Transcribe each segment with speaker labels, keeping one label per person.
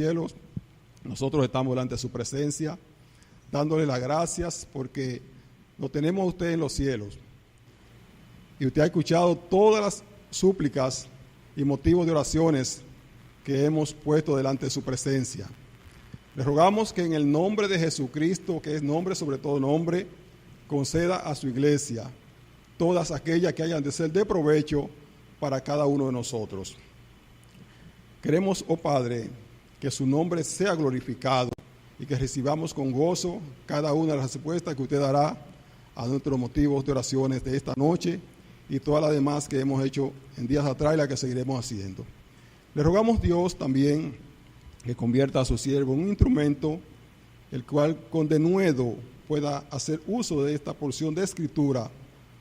Speaker 1: cielos, nosotros estamos delante de su presencia, dándole las gracias porque lo tenemos a usted en los cielos. Y usted ha escuchado todas las súplicas y motivos de oraciones que hemos puesto delante de su presencia. Le rogamos que en el nombre de Jesucristo, que es nombre sobre todo nombre, conceda a su iglesia todas aquellas que hayan de ser de provecho para cada uno de nosotros. Queremos, oh Padre, que su nombre sea glorificado y que recibamos con gozo cada una de las respuestas que usted dará a nuestros motivos de oraciones de esta noche y todas las demás que hemos hecho en días atrás y las que seguiremos haciendo. Le rogamos, Dios, también que convierta a su siervo en un instrumento el cual con denuedo pueda hacer uso de esta porción de escritura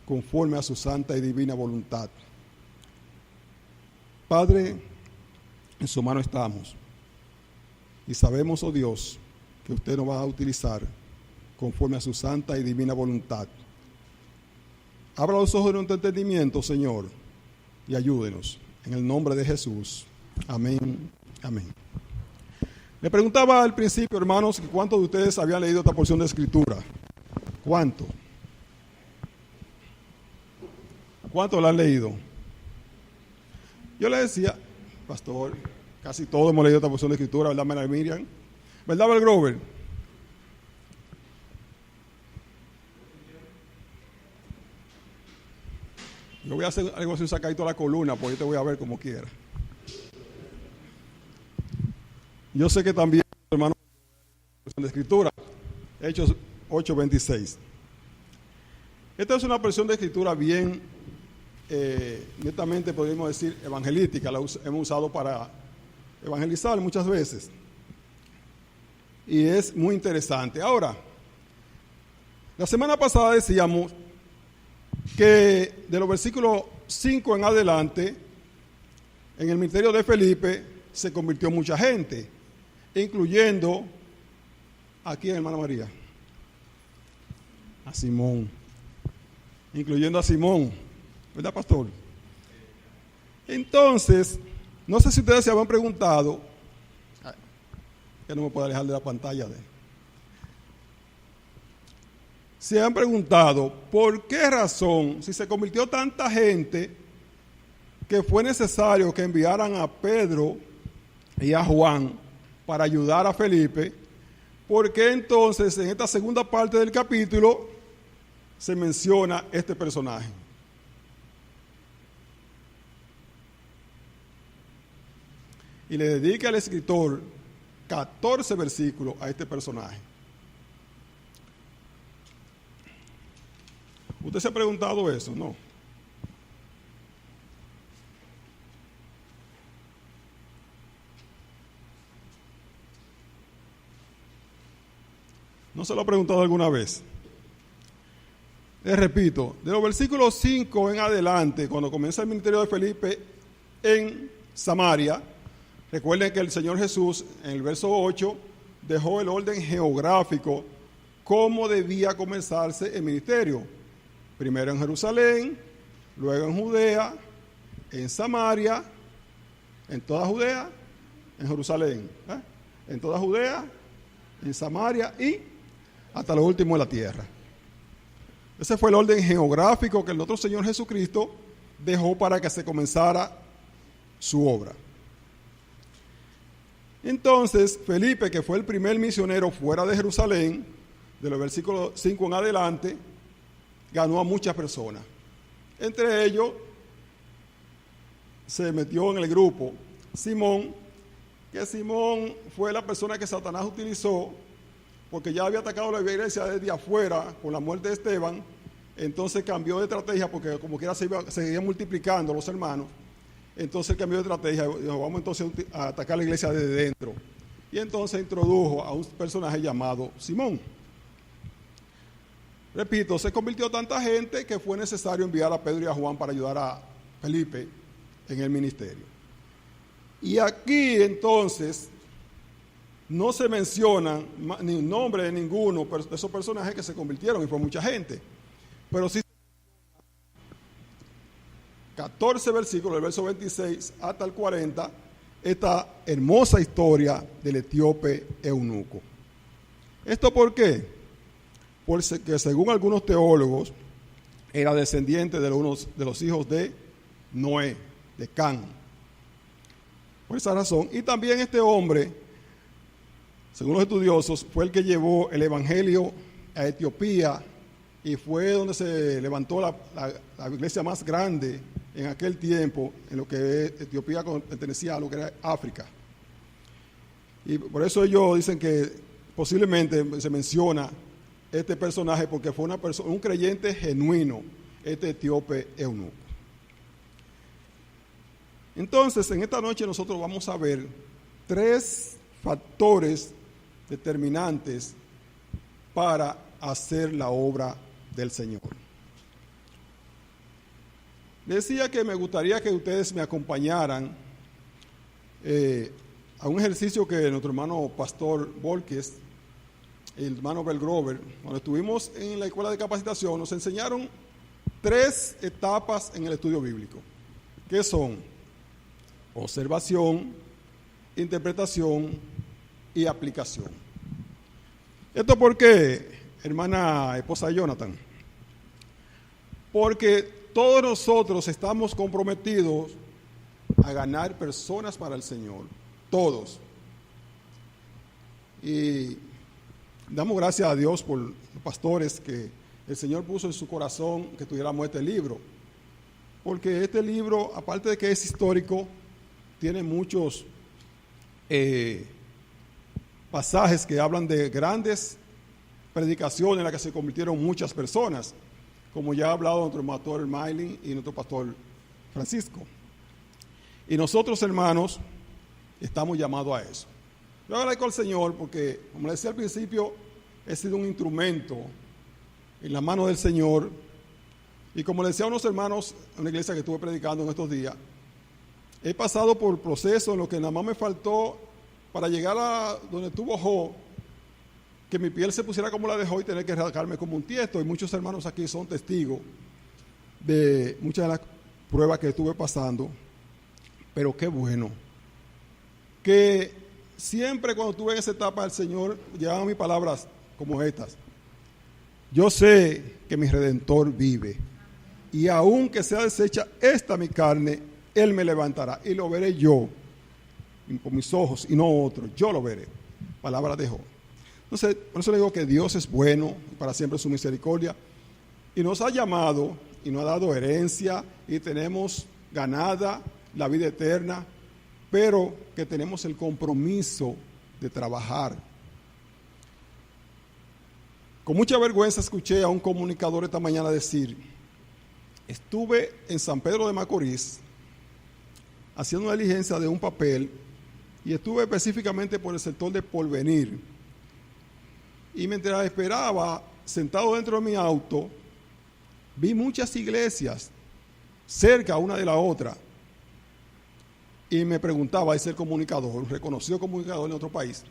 Speaker 1: conforme a su santa y divina voluntad. Padre, en su mano estamos y sabemos, oh Dios, que usted nos va a utilizar conforme a su santa y divina voluntad. Abra los ojos de nuestro entendimiento, Señor, y ayúdenos. En el nombre de Jesús. Amén. Amén. Le preguntaba al principio, hermanos, ¿cuántos de ustedes habían leído esta porción de escritura? ¿Cuánto? ¿Cuántos la han leído? Yo le decía, pastor, casi todos hemos leído esta porción de escritura, ¿verdad, María Miriam? ¿Verdad, Bel Grover? Yo voy a hacer algo así, un sacadito a la columna, porque yo te voy a ver como quiera. Yo sé que también, hermano, de escritura, Hechos 8:26. Esta es una versión de escritura bien, netamente podríamos decir, evangelística. La hemos usado para evangelizar muchas veces. Y es muy interesante. Ahora, la semana pasada decíamos que de los versículos 5 en adelante, en el ministerio de Felipe se convirtió mucha gente, incluyendo aquí, hermana María, a Simón, incluyendo a Simón, ¿verdad, pastor? Entonces, no sé si ustedes se habían preguntado, que no me puedo alejar de la pantalla se han preguntado por qué razón, si se convirtió tanta gente, que fue necesario que enviaran a Pedro y a Juan para ayudar a Felipe, ¿por qué entonces en esta segunda parte del capítulo se menciona este personaje? Y le dedica al escritor 14 versículos a este personaje. ¿Usted se ha preguntado eso? No. ¿No se lo ha preguntado alguna vez? Les repito, de los versículos 5 en adelante, cuando comienza el ministerio de Felipe en Samaria, recuerden que el Señor Jesús, en el verso 8, dejó el orden geográfico, cómo debía comenzarse el ministerio. Primero en Jerusalén, luego en Judea, en Samaria, en toda Judea, en Jerusalén, en toda Judea, en Samaria y hasta lo último de la tierra. Ese fue el orden geográfico que el otro Señor Jesucristo dejó para que se comenzara su obra. Entonces, Felipe, que fue el primer misionero fuera de Jerusalén, de los versículos 5 en adelante, ganó a muchas personas. Entre ellos, se metió en el grupo Simón, que Simón fue la persona que Satanás utilizó, porque ya había atacado la iglesia desde afuera con la muerte de Esteban. Entonces cambió de estrategia, porque como quiera seguían multiplicando los hermanos. Entonces cambió de estrategia, dijo, vamos entonces a atacar la iglesia desde dentro. Y entonces introdujo a un personaje llamado Simón. Repito, se convirtió tanta gente que fue necesario enviar a Pedro y a Juan para ayudar a Felipe en el ministerio. Y aquí entonces no se mencionan ni nombre de ninguno de esos personajes que se convirtieron, y fue mucha gente. Pero sí 14 versículos, del verso 26 hasta el 40, esta hermosa historia del etíope eunuco. ¿Esto por qué? Porque según algunos teólogos, era descendiente de los hijos de Noé, de Can. Por esa razón. Y también este hombre, según los estudiosos, fue el que llevó el evangelio a Etiopía y fue donde se levantó la iglesia más grande en aquel tiempo, en lo que Etiopía pertenecía a lo que era África. Y por eso ellos dicen que posiblemente se menciona este personaje porque fue un creyente genuino, este etíope eunuco. Entonces, en esta noche nosotros vamos a ver 3 factores determinantes para hacer la obra del Señor. Decía que me gustaría que ustedes me acompañaran a un ejercicio que nuestro hermano Pastor Volques, el hermano Belgrover, cuando estuvimos en la escuela de capacitación, nos enseñaron 3 etapas en el estudio bíblico, que son observación, interpretación y aplicación. ¿Esto por qué, hermana esposa de Jonathan? Porque todos nosotros estamos comprometidos a ganar personas para el Señor, todos. Y damos gracias a Dios por los pastores que el Señor puso en su corazón que tuviéramos este libro. Porque este libro, aparte de que es histórico, tiene muchos pasajes que hablan de grandes predicaciones en las que se convirtieron muchas personas, como ya ha hablado nuestro pastor Miley y nuestro pastor Francisco. Y nosotros, hermanos, estamos llamados a eso. Yo agradezco al Señor porque, como le decía al principio, he sido un instrumento en la mano del Señor. Y como le decía a unos hermanos en una iglesia que estuve predicando en estos días, he pasado por procesos en los que nada más me faltó para llegar a donde estuvo Job, que mi piel se pusiera como la de Job y tener que rasgarme como un tiesto. Y muchos hermanos aquí son testigos de muchas de las pruebas que estuve pasando. Pero qué bueno que siempre cuando estuve en esa etapa del Señor llegaban mis palabras como estas: yo sé que mi Redentor vive, y aunque sea deshecha esta mi carne, Él me levantará y lo veré yo con mis ojos y no otro. Yo lo veré. Palabra de Job. Entonces, por eso le digo que Dios es bueno, para siempre su misericordia, y nos ha llamado y nos ha dado herencia y tenemos ganada la vida eterna, pero que tenemos el compromiso de trabajar. Con mucha vergüenza escuché a un comunicador esta mañana decir: estuve en San Pedro de Macorís haciendo una diligencia de un papel y estuve específicamente por el sector de Porvenir. Y mientras esperaba, sentado dentro de mi auto, vi muchas iglesias cerca una de la otra. Y me preguntaba ese comunicador, un reconocido comunicador en otro país,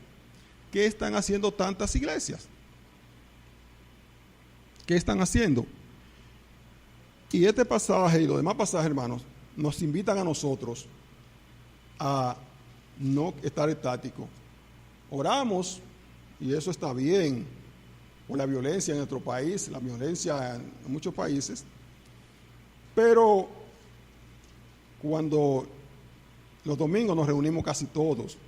Speaker 1: ¿qué están haciendo tantas iglesias? ¿Qué están haciendo? Y este pasaje y los demás pasajes, hermanos, nos invitan a nosotros a no estar estáticos. Oramos, y eso está bien, por la violencia en nuestro país, la violencia en muchos países, pero cuando los domingos nos reunimos casi todos,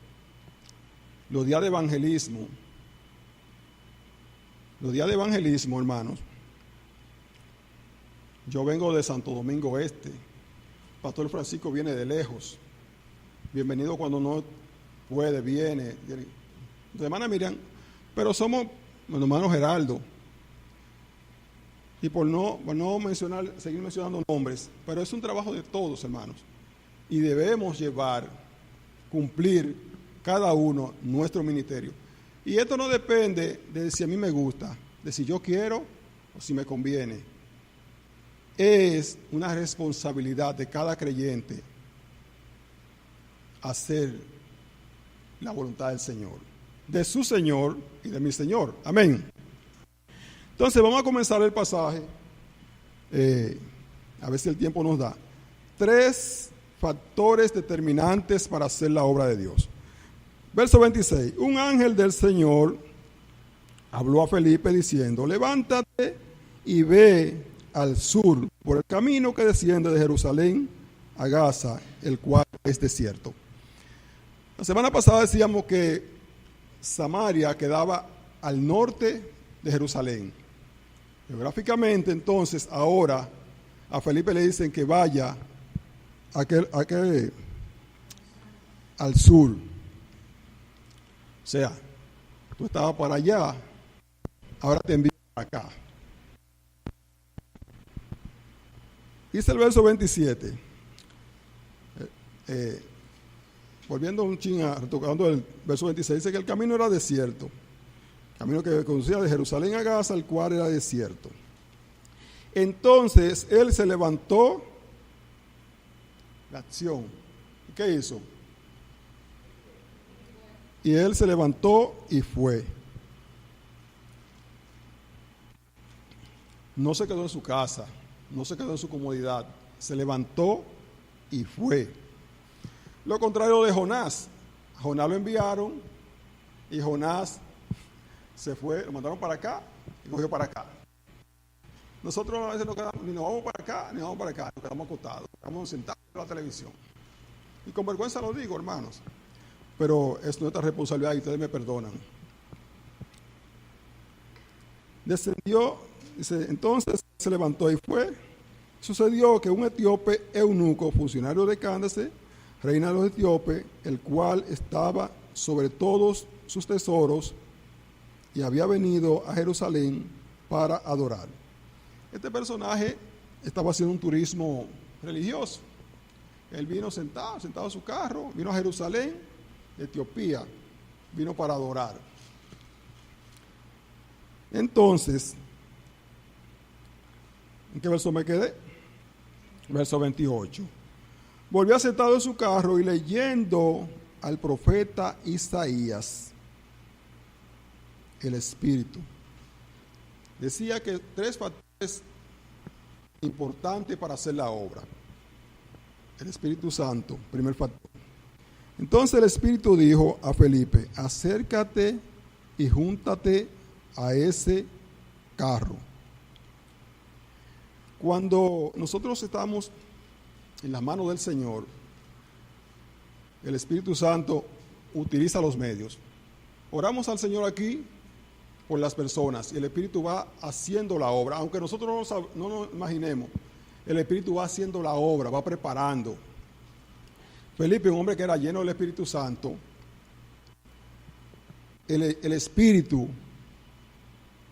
Speaker 1: los días de evangelismo, hermanos, yo vengo de Santo Domingo Este, Pastor Francisco viene de lejos, bienvenido cuando no puede, viene, hermana Miriam, pero somos los hermanos Geraldo, y por no mencionar, seguir mencionando nombres, pero es un trabajo de todos, hermanos, y debemos cumplir cada uno nuestro ministerio. Y esto no depende de si a mí me gusta, de si yo quiero o si me conviene. Es una responsabilidad de cada creyente hacer la voluntad del Señor, de su Señor y de mi Señor. Amén. Entonces vamos a comenzar el pasaje, a ver si el tiempo nos da. 3 factores determinantes para hacer la obra de Dios. Verso 26. Un ángel del Señor habló a Felipe diciendo: levántate y ve al sur por el camino que desciende de Jerusalén a Gaza, el cual es desierto. La semana pasada decíamos que Samaria quedaba al norte de Jerusalén. Geográficamente, entonces, ahora a Felipe le dicen que vaya al sur. O sea, tú estabas para allá, ahora te envío para acá. Dice el verso 27. Volviendo un ching, retocando el verso 26, dice que el camino era desierto. El camino que conducía de Jerusalén a Gaza, el cual era desierto. Entonces él se levantó, la acción. ¿Qué hizo? Y él se levantó y fue. No se quedó en su casa, no se quedó en su comodidad, se levantó y fue. Lo contrario de Jonás. A Jonás lo enviaron y Jonás se fue, lo mandaron para acá y cogió para acá. Nosotros a veces nos quedamos, ni nos vamos para acá, ni nos vamos para acá, nos quedamos acostados, estamos sentados en la televisión. Y con vergüenza lo digo, hermanos, pero es nuestra responsabilidad y ustedes me perdonan. Descendió, dice, entonces se levantó y fue. Sucedió que un etíope eunuco, funcionario de Cándace, reina de los etíopes, el cual estaba sobre todos sus tesoros y había venido a Jerusalén para adorar. Este personaje estaba haciendo un turismo religioso. Él vino sentado en su carro, vino a Jerusalén, de Etiopía, vino para adorar. Entonces, ¿en qué verso me quedé? Verso 28. Volvió sentado en su carro y leyendo al profeta Isaías, el Espíritu. Decía que 3 factores importantes para hacer la obra. El Espíritu Santo, primer factor. Entonces el Espíritu dijo a Felipe: acércate y júntate a ese carro. Cuando nosotros estamos en las manos del Señor, el Espíritu Santo utiliza los medios. Oramos al Señor aquí por las personas y el Espíritu va haciendo la obra. Aunque nosotros no nos imaginemos, el Espíritu va haciendo la obra, va preparando. Felipe, un hombre que era lleno del Espíritu Santo, el Espíritu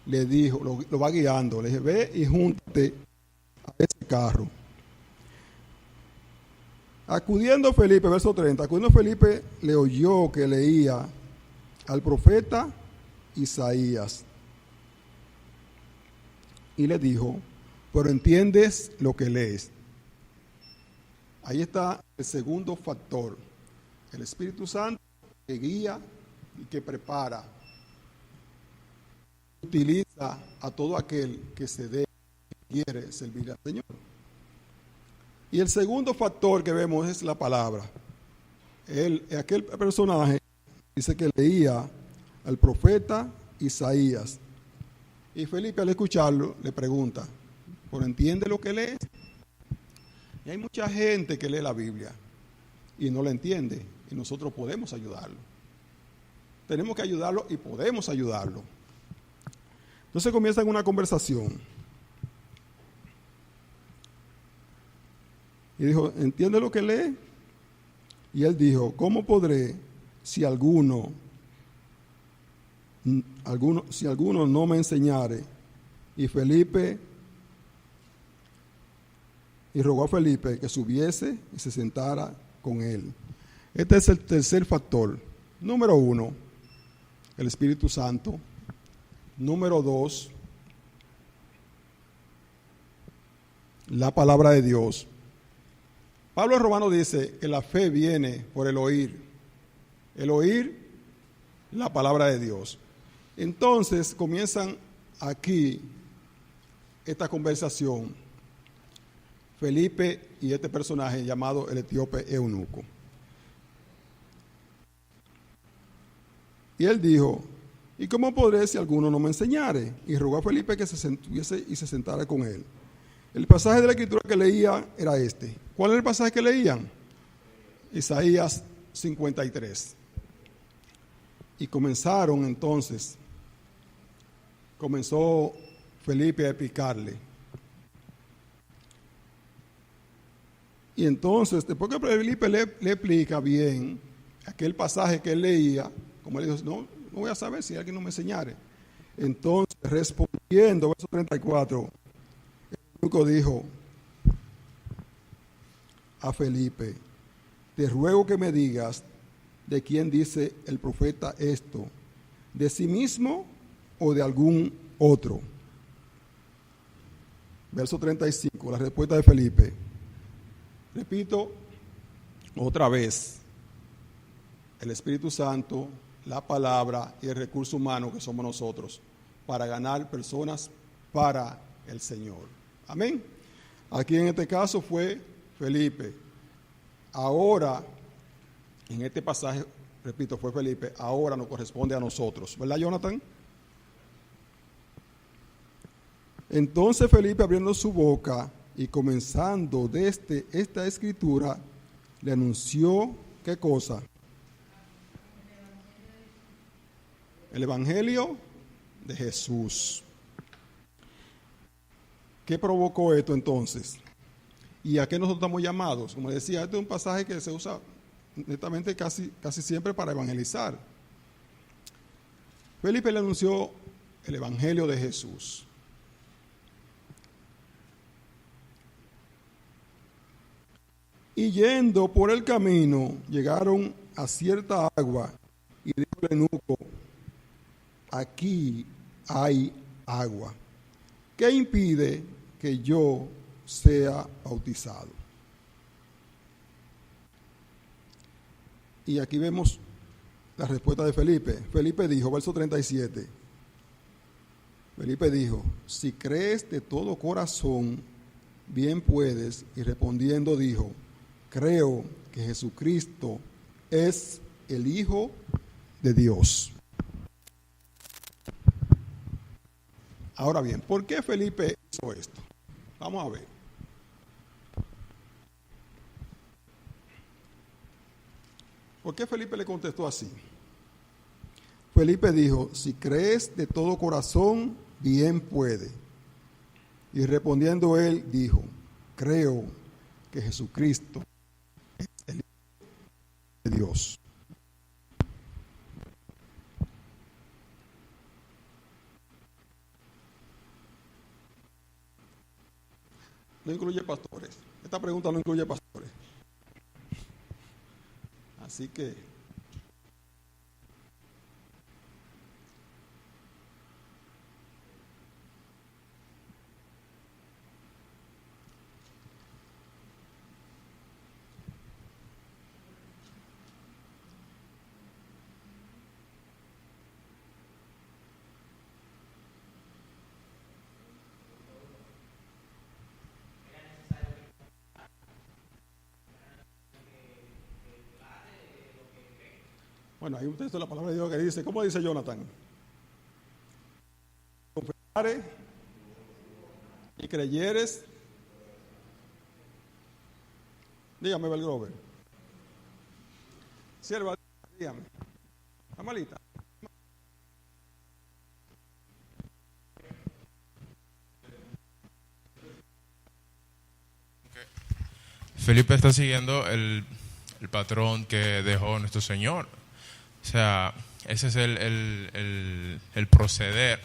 Speaker 1: le dijo, lo va guiando, le dije: ve y júntate a ese carro. Acudiendo Felipe, verso 30, acudiendo Felipe le oyó que leía al profeta Isaías y le dijo: pero ¿entiendes lo que lees? Ahí está el segundo factor, el Espíritu Santo que guía y que prepara, utiliza a todo aquel que se dé, que quiere servir al Señor. Y el segundo factor que vemos es la palabra. Aquel personaje dice que leía al profeta Isaías. Y Felipe, al escucharlo, le pregunta: ¿pero entiende lo que lees? Y hay mucha gente que lee la Biblia y no la entiende, y nosotros podemos ayudarlo. Tenemos que ayudarlo y podemos ayudarlo. Entonces comienzan una conversación. Y dijo: ¿entiende lo que lee? Y él dijo: ¿cómo podré si alguno no me enseñare? Y rogó a Felipe que subiese y se sentara con él. Este es el tercer factor. Número 1, el Espíritu Santo. Número 2, la palabra de Dios. Pablo el Romano dice que la fe viene por el oír la palabra de Dios. Entonces comienzan aquí esta conversación. Felipe y este personaje llamado el etíope eunuco. Y él dijo: ¿y cómo podré si alguno no me enseñare? Y rogó a Felipe que se sentase y se sentara con él. El pasaje de la escritura que leía era este. ¿Cuál era el pasaje que leían? Isaías 53. Y comenzaron entonces, comenzó Felipe a explicarle. Y entonces, después que Felipe le explica bien aquel pasaje que él leía, como él dijo: no voy a saber si alguien no me enseñare. Entonces, respondiendo, verso 34, el eunuco dijo a Felipe: te ruego que me digas de quién dice el profeta esto, de sí mismo o de algún otro. Verso 35, la respuesta de Felipe. Repito otra vez: el Espíritu Santo, la palabra y el recurso humano que somos nosotros para ganar personas para el Señor. Amén. Aquí en este caso fue Felipe. Ahora, en este pasaje, repito, fue Felipe. Ahora nos corresponde a nosotros. ¿Verdad, Jonathan? Entonces Felipe, abriendo su boca y comenzando desde esta escritura, le anunció, ¿qué cosa? El Evangelio de Jesús. ¿Qué provocó esto entonces? ¿Y a qué nosotros estamos llamados? Como decía, este es un pasaje que se usa netamente casi siempre para evangelizar. Felipe le anunció el Evangelio de Jesús. Y yendo por el camino, llegaron a cierta agua, y dijo el eunuco: aquí hay agua. ¿Qué impide que yo sea bautizado? Y aquí vemos la respuesta de Felipe. Felipe dijo, verso 37, Felipe dijo: si crees de todo corazón, bien puedes. Y respondiendo dijo: creo que Jesucristo es el Hijo de Dios. Ahora bien, ¿por qué Felipe hizo esto? Vamos a ver. ¿Por qué Felipe le contestó así? Felipe dijo: si crees de todo corazón, bien puede. Y respondiendo él, dijo: creo que Jesucristo es el Hijo de Dios. No incluye pastores. Esta pregunta no incluye pastores. Así que bueno, hay un texto de la palabra de Dios que dice, ¿cómo dice Jonathan? Confesare y creyeres. Dígame, Belgrover. Sierva, dígame. Amalita.
Speaker 2: Felipe está siguiendo el patrón que dejó nuestro Señor. O sea, ese es el proceder.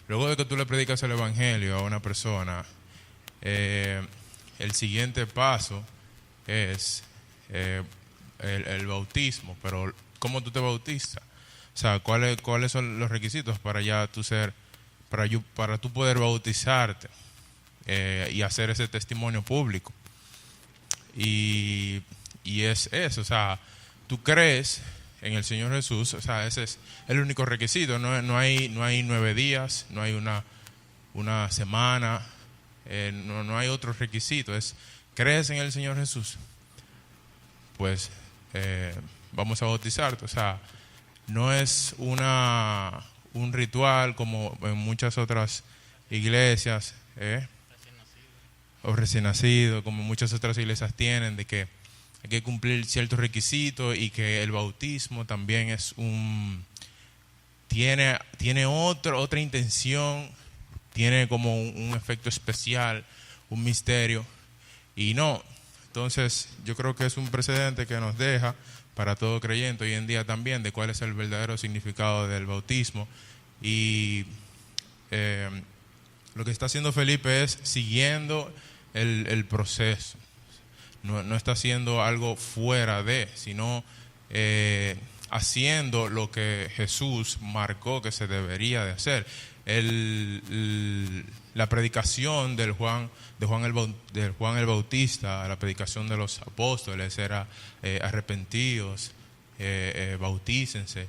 Speaker 2: Luego de que tú le predicas el Evangelio a una persona, el siguiente paso es el bautismo. Pero ¿cómo tú te bautizas? O sea, ¿cuáles son los requisitos para ya tú para tú poder bautizarte y hacer ese testimonio público? Y es eso, o sea, tú crees en el Señor Jesús, o sea, ese es el único requisito. No hay 9 días, no hay una semana, No hay otro requisito. ¿Crees en el Señor Jesús? Pues vamos a bautizarte. O sea, no es un ritual como en muchas otras iglesias, o recién nacido, como muchas otras iglesias tienen, de que hay que cumplir ciertos requisitos y que el bautismo también tiene otra intención, tiene como un efecto especial, un misterio, y no. Entonces yo creo que es un precedente que nos deja para todo creyente hoy en día también de cuál es el verdadero significado del bautismo. Y lo que está haciendo Felipe es siguiendo el proceso. No está haciendo algo fuera de, sino haciendo lo que Jesús marcó que se debería de hacer. La predicación del Juan el Bautista, la predicación de los apóstoles era arrepentidos, bautícense.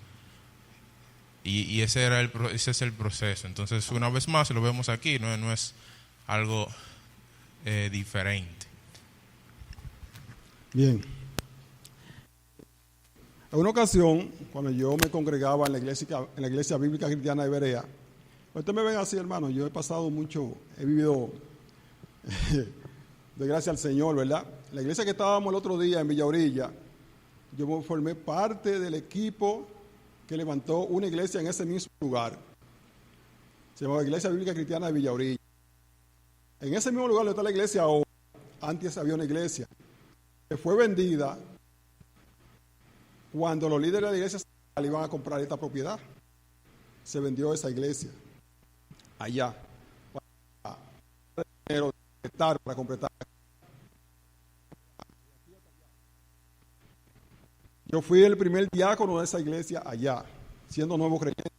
Speaker 2: Y ese es el proceso. Entonces, una vez más, lo vemos aquí, no es algo diferente.
Speaker 1: Bien. En una ocasión, cuando yo me congregaba en la iglesia bíblica cristiana de Berea, ustedes me ven así, hermano, yo he vivido de gracia al Señor, ¿verdad? La iglesia que estábamos el otro día en Villa Orilla, yo formé parte del equipo que levantó una iglesia en ese mismo lugar. Se llamaba Iglesia Bíblica Cristiana de Villa Orilla. En ese mismo lugar donde está la iglesia ahora, antes había una iglesia que fue vendida cuando los líderes de la iglesia le iban a comprar esta propiedad. Se vendió esa iglesia allá para completar. Yo fui el primer diácono de esa iglesia allá, siendo nuevo creyente.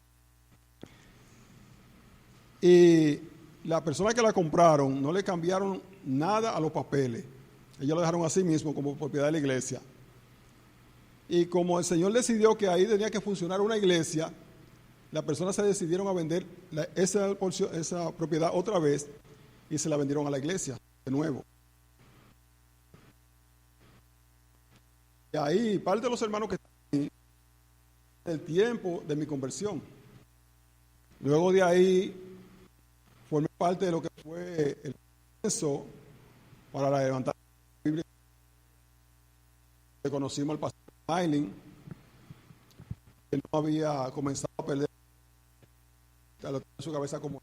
Speaker 1: Y la persona que la compraron no le cambiaron nada a los papeles. Ellos lo dejaron así mismo como propiedad de la iglesia. Y como el Señor decidió que ahí tenía que funcionar una iglesia, las personas se decidieron a vender esa propiedad otra vez y se la vendieron a la iglesia de nuevo. Y ahí parte de los hermanos que están ahí, el tiempo de mi conversión. Luego de ahí formé parte de lo que fue el proceso para la levantar la Biblia. Conocimos al pastor Maylin, que no había comenzado a perder su cabeza como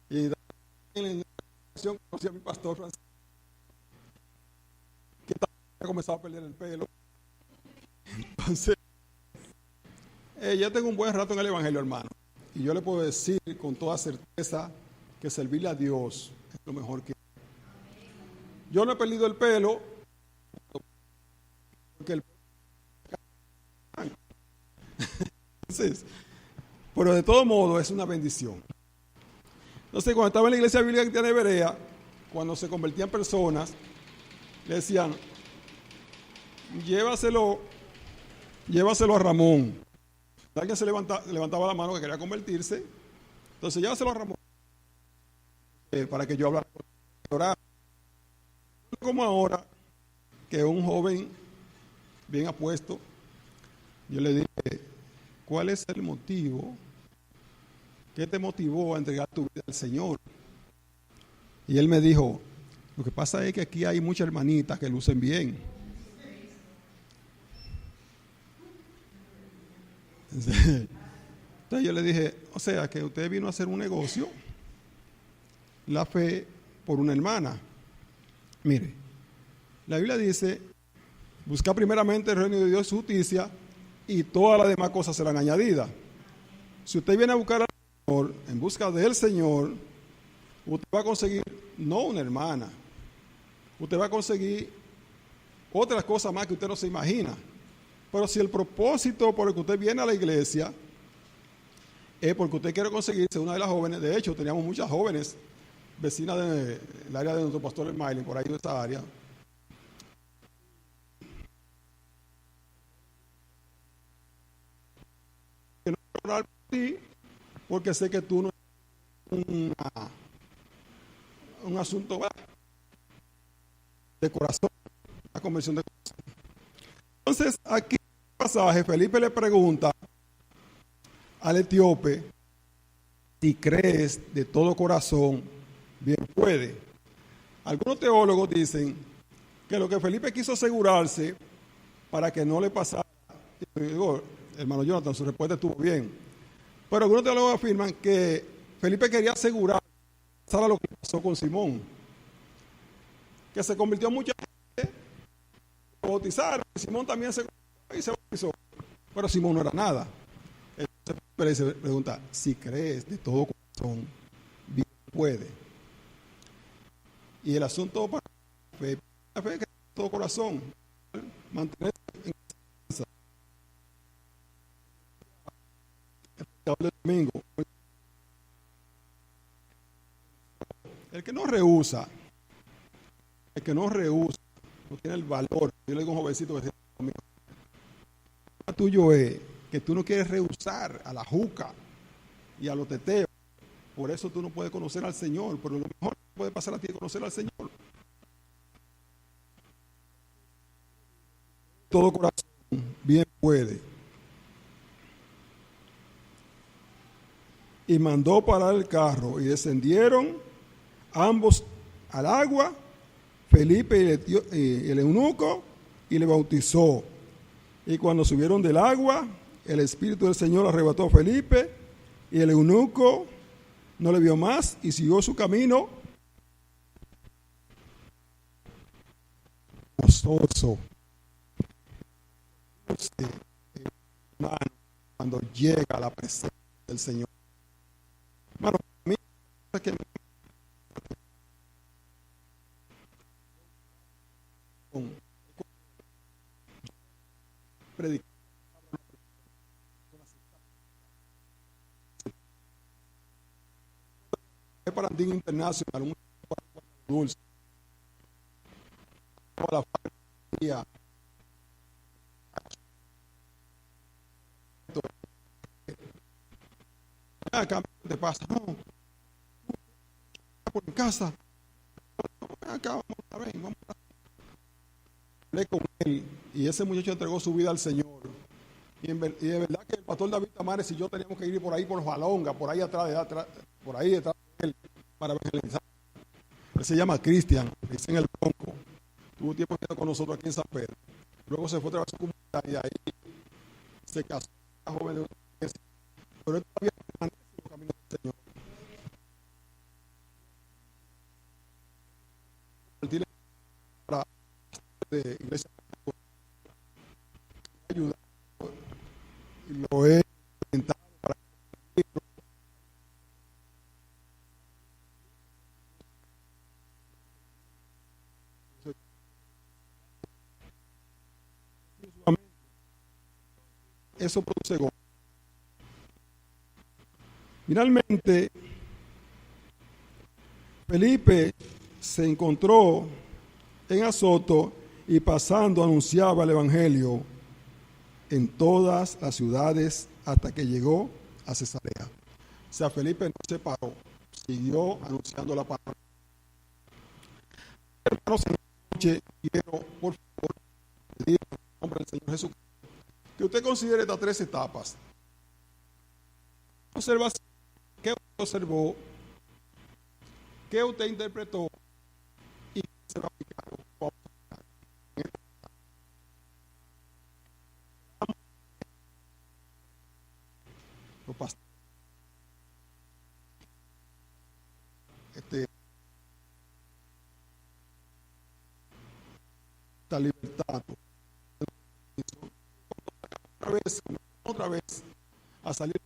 Speaker 1: y en la ocasión conocí a mi pastor Francisco, que había comenzado a perder el pelo. Entonces ya tengo un buen rato en el evangelio, hermano, y yo le puedo decir con toda certeza que servirle a Dios es lo mejor que yo no he perdido el pelo porque el entonces, pero de todo modo es una bendición. Entonces, cuando estaba en la iglesia bíblica cristiana de Berea, cuando se convertían personas, le decían, llévaselo a Ramón. Alguien se levantaba la mano que quería convertirse, entonces llévaselo a Ramón para que yo hablara con él. Como ahora que un joven bien apuesto, yo le dije, ¿cuál es el motivo? ¿Qué te motivó a entregar tu vida al Señor? Y él me dijo, lo que pasa es que aquí hay muchas hermanitas que lucen bien. Entonces yo le dije, o sea, que usted vino a hacer un negocio, la fe por una hermana. Mire, la Biblia dice, busca primeramente el reino de Dios y su justicia, y todas las demás cosas serán añadidas. Si usted viene a buscar al Señor, en busca del Señor, usted va a conseguir no una hermana, usted va a conseguir otras cosas más que usted no se imagina. Pero si el propósito por el que usted viene a la iglesia es porque usted quiere conseguirse una de las jóvenes, de hecho teníamos muchas jóvenes vecinas del área de nuestro pastor Maylin, por ahí de esta área, que no quiero orar por ti porque sé que tú no eres un asunto de corazón, una conversión de corazón. Entonces, aquí en el pasaje, Felipe le pregunta al etíope: si crees de todo corazón, bien puede. Algunos teólogos dicen que lo que Felipe quiso asegurarse para que no le pasara, digo, hermano Jonathan, su respuesta estuvo bien, pero algunos teólogos afirman que Felipe quería asegurar que pasara lo que pasó con Simón, que se convirtió en mucha gente, bautizaron, Simón también se bautizó, pero Simón no era nada. Entonces Felipe se pregunta: si crees de todo corazón, bien puede. Y el asunto para la fe es que de todo corazón, mantenerse en casa, el domingo. El que no rehúsa, no tiene el valor. Yo le digo a un jovencito que decía conmigo: lo tuyo es que tú no quieres rehusar a la juca y a los teteos. Por eso tú no puedes conocer al Señor, pero lo mejor que puede pasar a ti es conocer al Señor. Todo corazón bien puede. Y mandó parar el carro, y descendieron ambos al agua, Felipe y el eunuco, y le bautizó. Y cuando subieron del agua, el Espíritu del Señor arrebató a Felipe, y el eunuco no le vio más y siguió su camino gozoso. Cuando llega a la presencia del Señor, hermano, a mí es que predicar es para Andín Internacional, un dulce, toda la familia. Acá te pasa, no, por mi casa, acá vamos a hablé con él, y ese muchacho entregó su vida al Señor. Y de verdad que el pastor David Tamares y yo teníamos que ir por ahí por los Balongas, por ahí atrás de él, para evangelizar. Él se llama Cristian, dice en el Bronco. Tuvo tiempo con nosotros aquí en San Pedro. Luego se fue otra vez a su comunidad y ahí se casó, una joven de una iglesia. Pero él todavía permanece en los caminos del Señor. Para de iglesia ayudar, y lo he intentado para eso produce gozo. Finalmente, Felipe se encontró en Azoto y pasando anunciaba el Evangelio en todas las ciudades hasta que llegó a Cesarea. O sea, Felipe no se paró, siguió anunciando la palabra. Hermanos, en esta noche quiero, por favor, pedir en el nombre del Señor Jesucristo que usted considere estas tres etapas. Observación, ¿qué usted observó? ¿Qué usted interpretó? ¿Y qué se va a aplicar? Los pastores, esta libertad. Otra vez a salir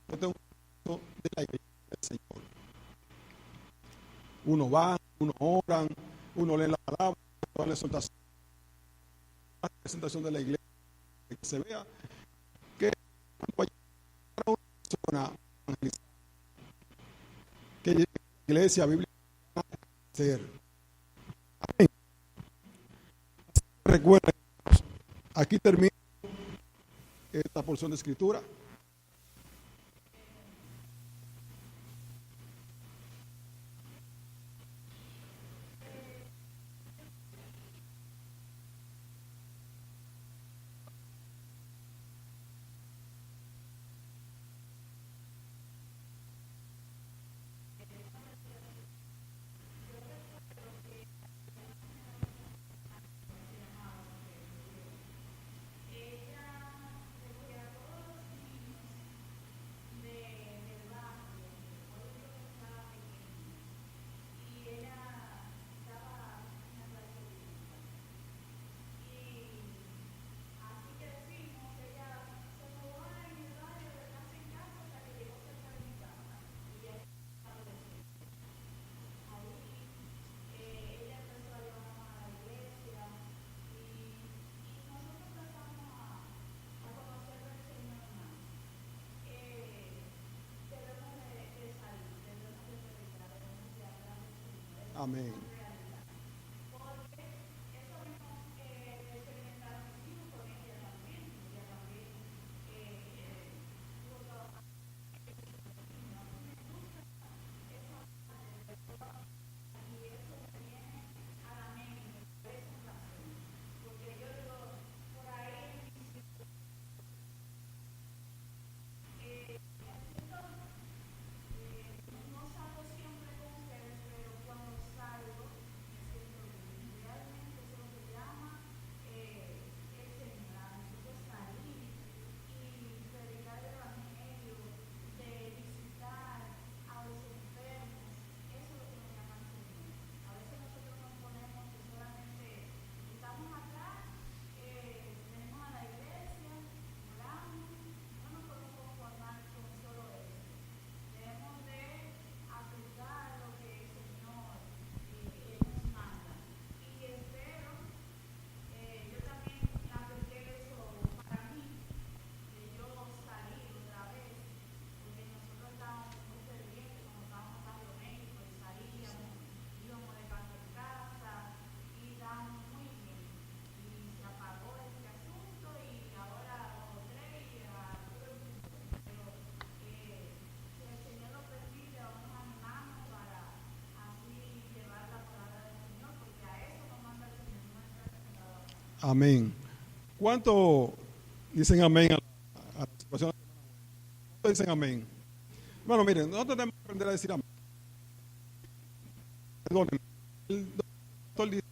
Speaker 1: de la iglesia del Señor. Uno va, uno oran, uno lee la palabra, uno la exhortación, la presentación de la iglesia, que se vea que cuando hay una persona evangelizada, que la iglesia bíblica va a ser. Amén. Recuerden, aquí termina esta porción de escritura. Amén. Amén. ¿Cuánto dicen amén a la situación? ¿Cuánto dicen amén? Bueno, miren, nosotros tenemos que aprender a decir amén. Perdónenme. El doctor dice,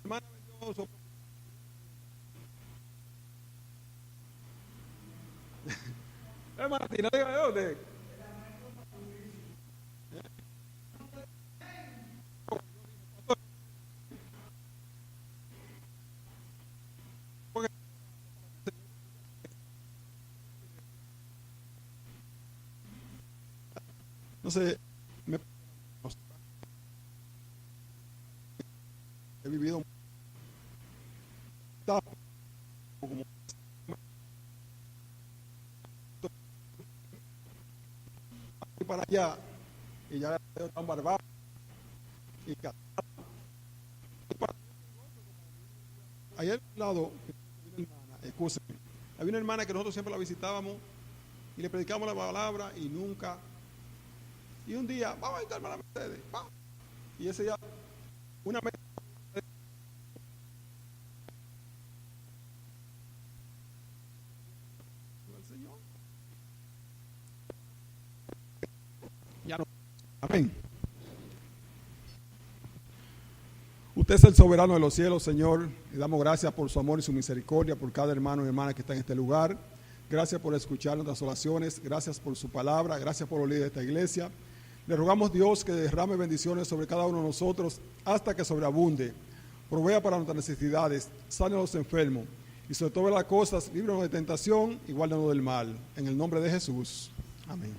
Speaker 1: hermana, hermana, Tina, ¿de dónde? No sé, he vivido como para allá y ya están barbados y ahí al lado había una hermana que nosotros siempre la visitábamos y le predicamos la palabra y nunca. Y un día, vamos a visitar a hermana Mercedes, vamos. Y ese día, una vez el Señor. Ya no. Amén. Usted es el soberano de los cielos, Señor. Le damos gracias por su amor y su misericordia por cada hermano y hermana que está en este lugar. Gracias por escuchar nuestras oraciones. Gracias por su palabra. Gracias por los líderes de esta iglesia. Le rogamos, Dios, que derrame bendiciones sobre cada uno de nosotros hasta que sobreabunde. Provea para nuestras necesidades, sane a los enfermos y sobre todas las cosas, líbranos de tentación y guárdanos del mal. En el nombre de Jesús. Amén.